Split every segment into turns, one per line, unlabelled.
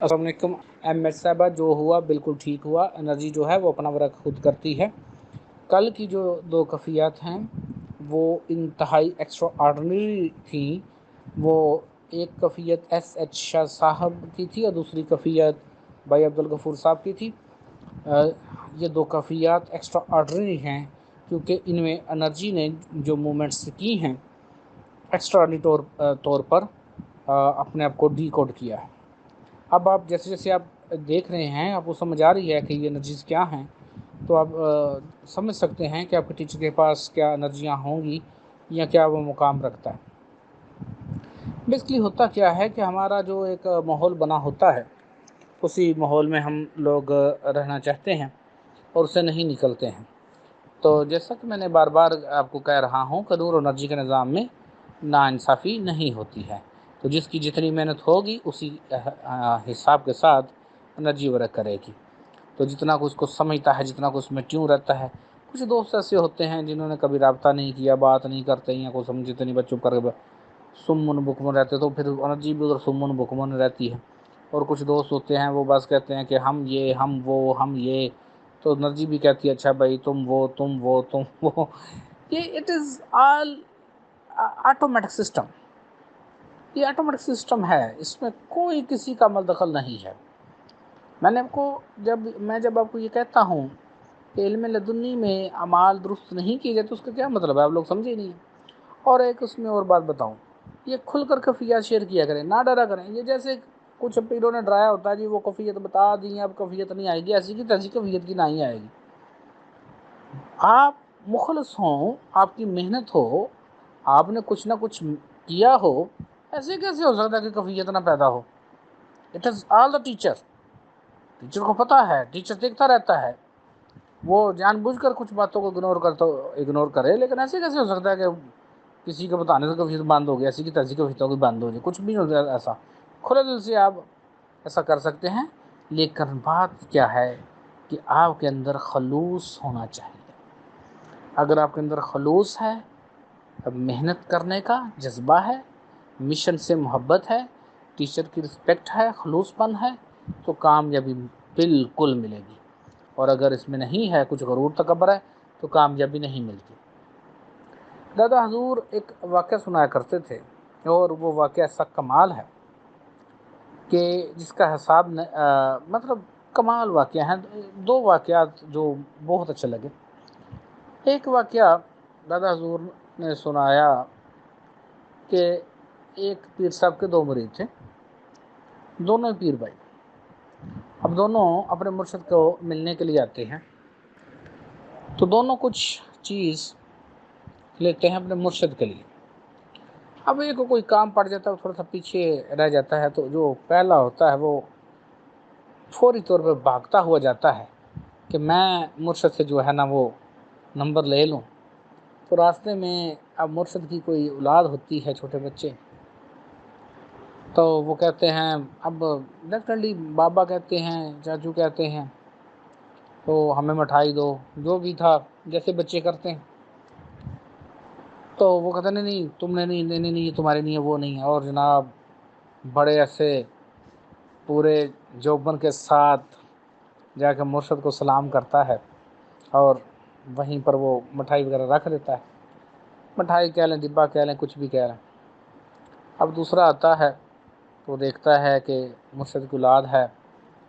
السلام علیکم M S صاحبہ، جو ہوا بالکل ٹھیک ہوا۔ انرجی جو ہے وہ اپنا ورک خود کرتی ہے۔ کل کی جو دو کفیات ہیں وہ انتہائی ایکسٹرا آرڈنری تھیں۔ وہ ایک کفیت ایس ایچ شاہ صاحب کی تھی اور دوسری کفیت بھائی عبدالغفور صاحب کی تھی۔ یہ دو کفیات ایکسٹرا آرڈنری ہیں کیونکہ ان میں انرجی نے جو مومنٹس کی ہیں ایکسٹرا آرڈنری طور پر اپنے آپ کو ڈی کوڈ کیا ہے۔ اب آپ جیسے جیسے آپ دیکھ رہے ہیں آپ کو سمجھ آ رہی ہے کہ یہ انرجیز کیا ہیں، تو آپ سمجھ سکتے ہیں کہ آپ کے ٹیچر کے پاس کیا انرجیاں ہوں گی یا کیا وہ مقام رکھتا ہے۔ بیسکلی ہوتا کیا ہے کہ ہمارا جو ایک ماحول بنا ہوتا ہے اسی ماحول میں ہم لوگ رہنا چاہتے ہیں اور اسے نہیں نکلتے ہیں۔ تو جیسا کہ میں نے بار بار آپ کو کہہ رہا ہوں کہ نور و انرجی کے نظام میں ناانصافی نہیں ہوتی ہے، تو جس کی جتنی محنت ہوگی اسی حساب کے ساتھ انرجی ورک کرے گی۔ تو جتنا کچھ کو سمجھتا ہے، جتنا کچھ میں ٹیون رہتا ہے۔ کچھ دوست ایسے ہوتے ہیں جنہوں نے کبھی رابطہ نہیں کیا، بات نہیں کرتے یا کوئی سمجھتے نہیں، بچوں پر سمن بکمن رہتے، تو پھر انرجی بھی ادھر سمن بکمن رہتی ہے۔ اور کچھ دوست ہوتے ہیں وہ بس کہتے ہیں کہ ہم یہ ہم وہ ہم یہ، تو انرجی بھی کہتی ہے اچھا بھائی تم وہ تم وہ تم وہ۔ یہ it is all automatic system, یہ آٹومیٹک سسٹم ہے، اس میں کوئی کسی کا عمل دخل نہیں ہے۔ میں نے آپ کو جب آپ کو یہ کہتا ہوں کہ علم لدنی میں اعمال درست نہیں کیے جائے تو اس کا کیا مطلب ہے؟ آپ لوگ سمجھے نہیں۔ اور ایک اس میں اور بات بتاؤں، یہ کھل کر کفیات شیئر کیا کریں، نہ ڈرا کریں۔ یہ جیسے کچھ پیروں نے ڈرایا ہوتا ہے جی وہ کفیت بتا دی، اب کفیت نہیں آئے گی، ایسی کی تیسی کفیت کی نہیں آئے گی۔ آپ مخلص ہوں، آپ کی محنت ہو، آپ نے کچھ نہ کچھ کیا ہو، ایسے کیسے ہو سکتا ہے کہ کفیت نہ پیدا ہو؟ It is all the teacher کو پتہ ہے، ٹیچر دیکھتا رہتا ہے، وہ جان بوجھ کر کچھ باتوں کو اگنور کرے، لیکن ایسے کیسے ہو سکتا ہے کہ کسی کو بتانے سے کفیت بند ہو گیا، ایسی کی تیسی کفیتوں کی بند ہو جائے؟ کچھ بھی نہیں ہوتا ایسا۔ کھلے دل سے آپ ایسا کر سکتے ہیں، لیکن بات کیا ہے کہ آپ کے اندر خلوص ہونا چاہیے۔ اگر آپ کے اندر خلوص ہے، اب محنت کرنے کا جذبہ ہے، مشن سے محبت ہے، ٹیچر کی رسپیکٹ ہے، خلوص پن ہے، تو کامیابی بالکل ملے گی۔ اور اگر اس میں نہیں ہے، کچھ غرور تکبر ہے، تو کامیابی نہیں ملتی۔ دادا حضور ایک واقعہ سنایا کرتے تھے، اور وہ واقعہ ایسا کمال ہے کہ جس کا حساب مطلب کمال واقعہ ہیں۔ دو واقعات جو بہت اچھے لگے۔ ایک واقعہ دادا حضور نے سنایا کہ ایک پیر صاحب کے دو مرید تھے، دونوں پیر بھائی۔ اب دونوں اپنے مرشد کو ملنے کے لیے آتے ہیں، تو دونوں کچھ چیز لیتے ہیں اپنے مرشد کے لیے۔ اب ایک کو کوئی کام پڑ جاتا ہے، تھوڑا سا پیچھے رہ جاتا ہے، تو جو پہلا ہوتا ہے وہ فوری طور پہ بھاگتا ہوا جاتا ہے کہ میں مرشد سے جو ہے نا وہ نمبر لے لوں۔ تو راستے میں اب مرشد کی کوئی اولاد ہوتی ہے، چھوٹے بچے، تو وہ کہتے ہیں، اب ڈیفینیٹلی بابا کہتے ہیں، چاچو کہتے ہیں، تو ہمیں مٹھائی دو، جو بھی تھا جیسے بچے کرتے ہیں۔ تو وہ کہتے ہیں نہیں تم نے نہیں یہ تمہارے نہیں ہے، وہ نہیں ہے۔ اور جناب بڑے ایسے پورے جوبن کے ساتھ جا کے مرشد کو سلام کرتا ہے، اور وہیں پر وہ مٹھائی وغیرہ رکھ دیتا ہے۔ مٹھائی کہہ لیں، ڈبہ کہہ لیں، کچھ بھی کہہ لیں۔ اب دوسرا آتا ہے تو دیکھتا ہے کہ مرشد کی اولاد ہے،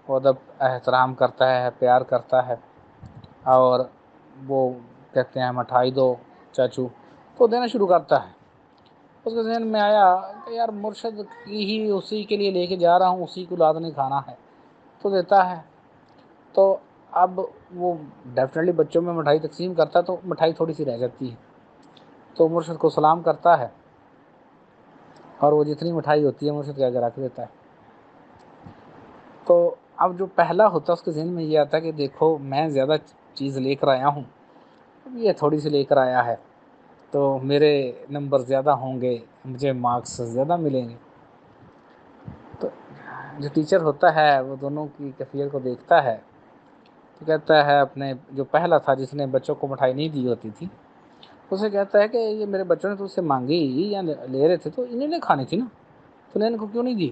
وہ ادب احترام کرتا ہے، پیار کرتا ہے، اور وہ کہتے ہیں مٹھائی دو چاچو، تو دینا شروع کرتا ہے۔ اس کے ذہن میں آیا کہ یار مرشد کی ہی اسی کے لیے لے کے جا رہا ہوں، اسی کو اولاد نے کھانا ہے، تو دیتا ہے۔ تو اب وہ ڈیفینیٹلی بچوں میں مٹھائی تقسیم کرتا ہے، تو مٹھائی تھوڑی سی رہ جاتی ہے، تو مرشد کو سلام کرتا ہے، اور وہ جتنی مٹھائی ہوتی ہے مرشد کے آگے رکھ دیتا ہے۔ تو اب جو پہلا ہوتا ہے اس کے ذہن میں یہ آتا ہے کہ دیکھو میں زیادہ چیز لے کر آیا ہوں، اب یہ تھوڑی سی لے کر آیا ہے، تو میرے نمبر زیادہ ہوں گے، مجھے مارکس زیادہ ملیں گے۔ تو جو ٹیچر ہوتا ہے وہ دونوں کی کیفیت کو دیکھتا ہے، تو کہتا ہے اپنے جو پہلا تھا جس نے بچوں کو مٹھائی نہیں دی ہوتی تھی، اسے کہتا ہے کہ یہ میرے بچوں نے تو اس سے مانگی یا لے رہے تھے، تو انہیں نے کھانی تھی نا، تو نے ان کو کیوں نہیں دی؟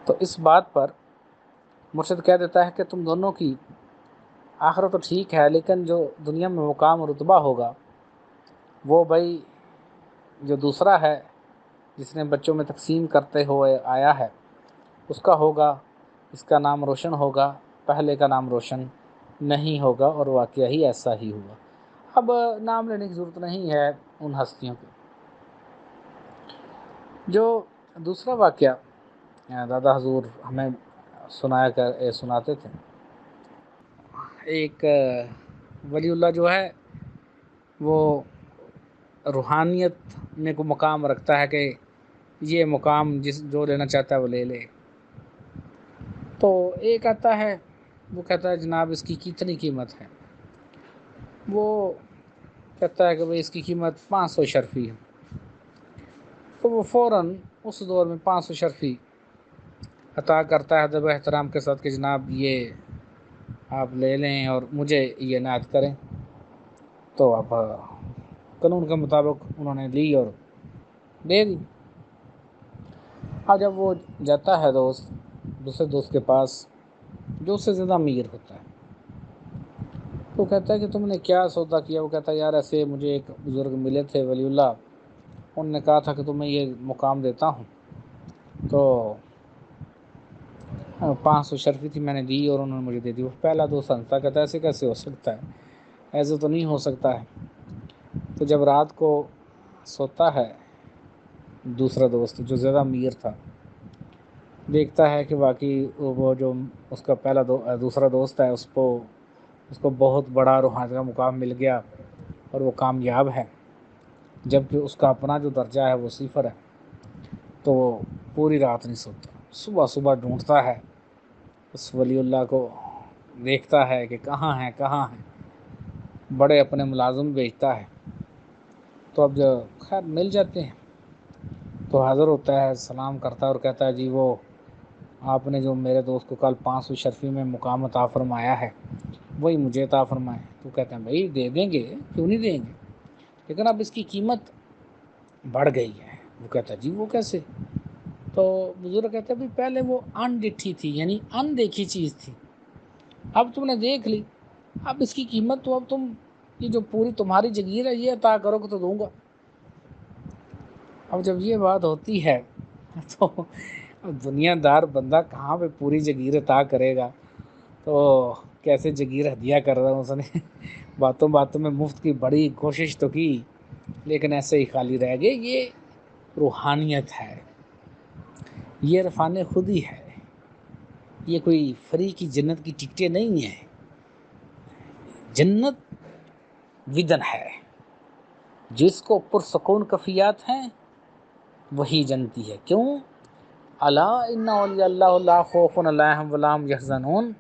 تو اس بات پر مرشد کہہ دیتا ہے کہ تم دونوں کی آخرت تو ٹھیک ہے، لیکن جو دنیا میں مقام و رتبہ ہوگا وہ بھائی جو دوسرا ہے جس نے بچوں میں تقسیم کرتے ہوئے آیا ہے اس کا ہوگا، اس کا نام روشن ہوگا، پہلے کا نام روشن نہیں ہوگا، اور واقعہ ہی ایسا ہی ہوا۔ اب نام لینے کی ضرورت نہیں ہے ان ہستیوں کی۔ جو دوسرا واقعہ دادا حضور ہمیں سناتے تھے، ایک ولی اللہ جو ہے وہ روحانیت میں کو مقام رکھتا ہے کہ یہ مقام جو لینا چاہتا ہے وہ لے لے۔ تو ایک آتا ہے وہ کہتا ہے جناب اس کی کتنی قیمت ہے؟ وہ کہتا ہے کہ بھئی اس کی قیمت 500 شرفی ہے۔ تو وہ فوراً اس دور میں 500 شرفی عطا کرتا ہے ادب احترام کے ساتھ کہ جناب یہ آپ لے لیں اور مجھے یہ عنایت کریں۔ تو اب قانون کے مطابق انہوں نے لی اور دے دی۔ اب جب وہ جاتا ہے دوسرے دوست کے پاس جو اس سے زیادہ امیر ہوتا ہے، تو کہتا ہے کہ تم نے کیا سودا کیا؟ وہ کہتا ہے یار ایسے مجھے ایک بزرگ ملے تھے ولی اللہ، انہوں نے کہا تھا کہ تمہیں یہ مقام دیتا ہوں، تو 500 شرفی تھی میں نے دی اور انہوں نے مجھے دے دی۔ وہ پہلا دوست ہنستا کہتا ہے ایسے کیسے ہو سکتا ہے، ایسے تو نہیں ہو سکتا ہے۔ تو جب رات کو سوتا ہے دوسرا دوست جو زیادہ امیر تھا، دیکھتا ہے کہ واقعی وہ جو اس کا دوسرا دوست ہے اس کو بہت بڑا روحانی کا مقام مل گیا اور وہ کامیاب ہے، جبکہ اس کا اپنا جو درجہ ہے وہ صفر ہے۔ تو وہ پوری رات نہیں سوتا، صبح ڈھونڈتا ہے اس ولی اللہ کو، دیکھتا ہے کہ کہاں ہے، بڑے اپنے ملازم بھیجتا ہے۔ تو اب جو خیر مل جاتے ہیں تو حاضر ہوتا ہے، سلام کرتا ہے اور کہتا ہے جی وہ آپ نے جو میرے دوست کو کل 500 شرفی میں مقام عطا فرمایا ہے وہی مجھے عطا فرمائے۔ تو کہتے ہیں بھائی دے دیں گے، کیوں نہیں دیں گے، لیکن اب اس کی قیمت بڑھ گئی ہے۔ وہ کہتا ہے جی وہ کیسے؟ تو بزرگ کہتے ہیں بھائی پہلے وہ انڈٹھی تھی، یعنی اندیکھی چیز تھی، اب تم نے دیکھ لی، اب اس کی قیمت تو اب تم یہ جو پوری تمہاری جگیر ہے یہ عطا کرو گے تو دوں گا۔ اب جب یہ بات ہوتی ہے تو دنیا دار بندہ کہاں پہ پوری جگیر عطا کرے گا، تو کیسے جگیر ہدیہ کر رہا ہوں اس نے باتوں میں مفت کی بڑی کوشش تو کی لیکن ایسے ہی خالی رہ گئے۔ یہ روحانیت ہے، یہ عرفان خودی ہے، یہ کوئی فری کی جنت کی ٹکٹیں نہیں ہیں۔ جنت ودن ہے، جس کو پرسکون کفیات ہیں وہی جنتی ہے۔ کیوں؟ الا ان اولیاء اللہ لا خوف علیہم ولا هم یحزنون،